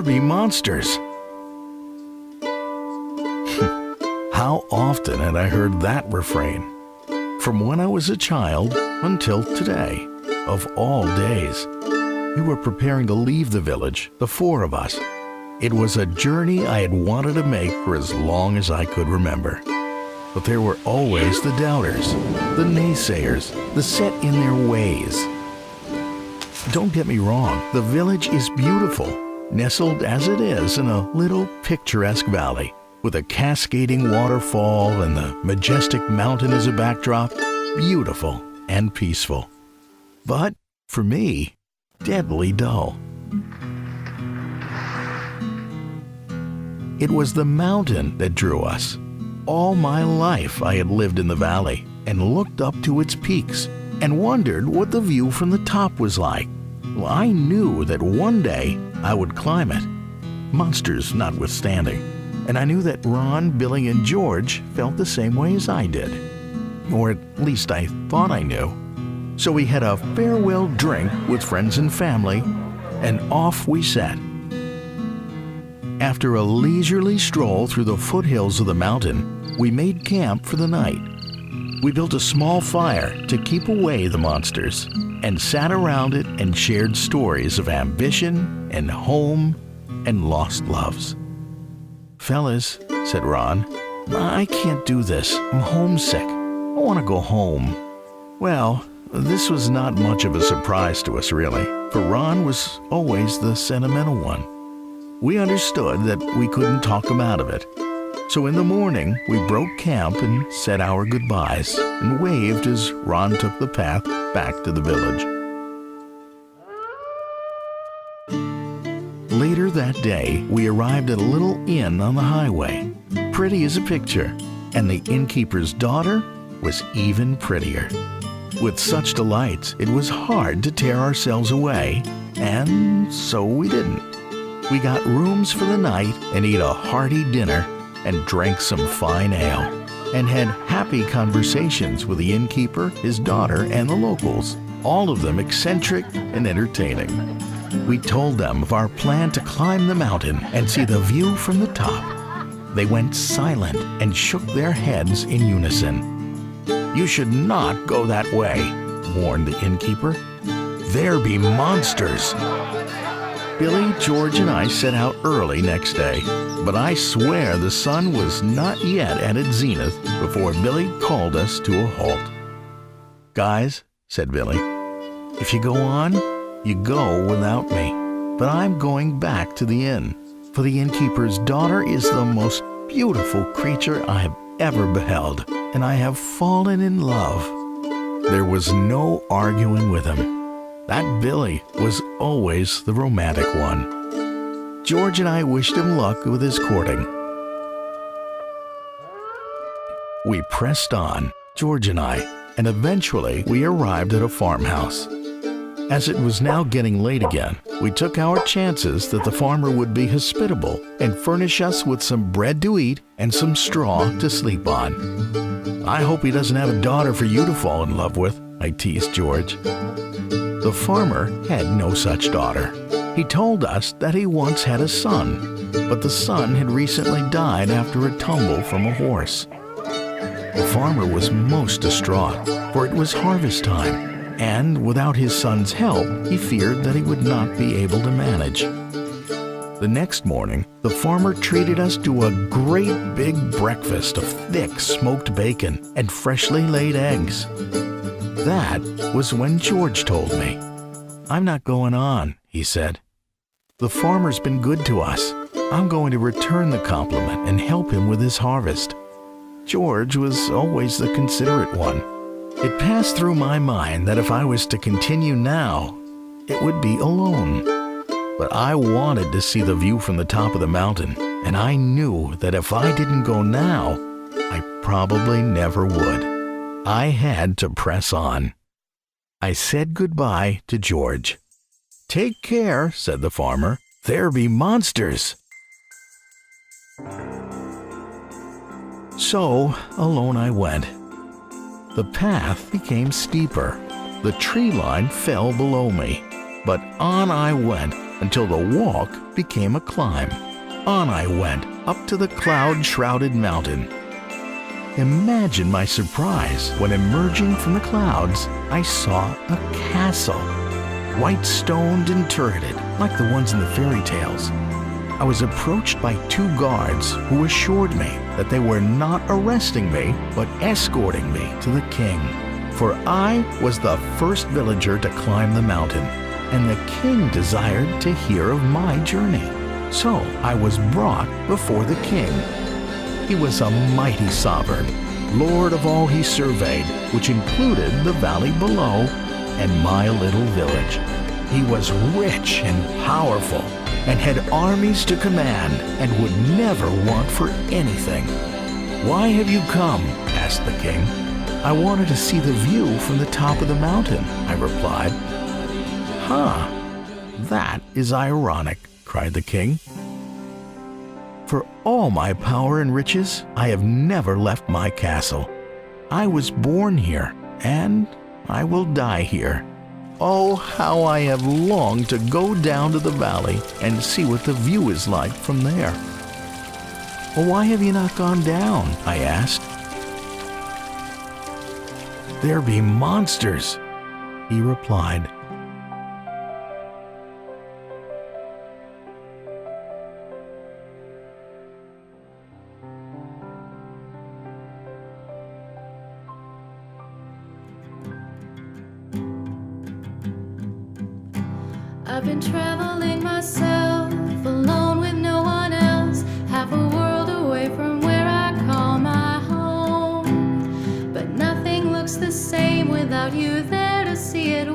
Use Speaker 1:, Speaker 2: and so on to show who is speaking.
Speaker 1: be monsters." How often had I heard that refrain? From when I was a child until today, of all days. We were preparing to leave the village, the four of us. It was a journey I had wanted to make for as long as I could remember. But there were always the doubters, the naysayers, the set in their ways. Don't get me wrong, the village is beautiful, nestled as it is in a little picturesque valley, with a cascading waterfall and the majestic mountain as a backdrop, beautiful and peaceful. But for me, deadly dull. It was the mountain that drew us. All my life I had lived in the valley and looked up to its peaks and wondered what the view from the top was like. Well, I knew that one day I would climb it, monsters notwithstanding, and I knew that Ron, Billy, and George felt the same way as I did. Or at least I thought I knew. So we had a farewell drink with friends and family, and off we set. After a leisurely stroll through the foothills of the mountain, we made camp for the night. We built a small fire to keep away the monsters, and sat around it and shared stories of ambition and home and lost loves. "Fellas," said Ron, "I can't do this. I'm homesick. I want to go home." Well, this was not much of a surprise to us, really, for Ron was always the sentimental one. We understood that we couldn't talk him out of it. So in the morning, we broke camp and said our goodbyes and waved as Ron took the path back to the village. Later that day, we arrived at a little inn on the highway, pretty as a picture, and the innkeeper's daughter was even prettier. With such delights, it was hard to tear ourselves away, and so we didn't. We got rooms for the night and ate a hearty dinner and drank some fine ale, and had happy conversations with the innkeeper, his daughter, and the locals, all of them eccentric and entertaining. We told them of our plan to climb the mountain and see the view from the top. They went silent and shook their heads in unison. "You should not go that way," warned the innkeeper. "There be monsters." Billy, George, and I set out early next day, but I swear the sun was not yet at its zenith before Billy called us to a halt. "Guys," said Billy, "if you go on, you go without me, but I'm going back to the inn, for the innkeeper's daughter is the most beautiful creature I have ever beheld, and I have fallen in love." There was no arguing with him. That Billy was always the romantic one. George and I wished him luck with his courting. We pressed on, George and I, and eventually we arrived at a farmhouse. As it was now getting late again, we took our chances that the farmer would be hospitable and furnish us with some bread to eat and some straw to sleep on. "I hope he doesn't have a daughter for you to fall in love with," I teased George. The farmer had no such daughter. He told us that he once had a son, but the son had recently died after a tumble from a horse. The farmer was most distraught, for it was harvest time, and without his son's help, he feared that he would not be able to manage. The next morning, the farmer treated us to a great big breakfast of thick smoked bacon and freshly laid eggs. That was when George told me. "I'm not going on," he said. "The farmer's been good to us. I'm going to return the compliment and help him with his harvest." George was always the considerate one. It passed through my mind that if I was to continue now, it would be alone. But I wanted to see the view from the top of the mountain, and I knew that if I didn't go now, I probably never would. I had to press on. I said goodbye to George. "Take care," said the farmer. "There be monsters." So, alone I went. The path became steeper. The tree line fell below me. But on I went, until the walk became a climb. On I went, up to the cloud-shrouded mountain. Imagine my surprise when, emerging from the clouds, I saw a castle, white-stoned and turreted, like the ones in the fairy tales. I was approached by 2 guards who assured me that they were not arresting me, but escorting me to the king. For I was the first villager to climb the mountain, and the king desired to hear of my journey. So I was brought before the king. He was a mighty sovereign, lord of all he surveyed, which included the valley below and my little village. He was rich and powerful, and had armies to command, and would never want for anything. "Why have you come?" asked the king. "I wanted to see the view from the top of the mountain," I replied. "Huh, that is ironic," cried the king. "For all my power and riches, I have never left my castle. I was born here, and I will die here. Oh, how I have longed to go down to the valley and see what the view is like from there." "Well, why have you not gone down?" I asked. "There be monsters," he replied.
Speaker 2: I've been traveling myself, alone with no one else, half a world away from where I call my home. But nothing looks the same without you there to see it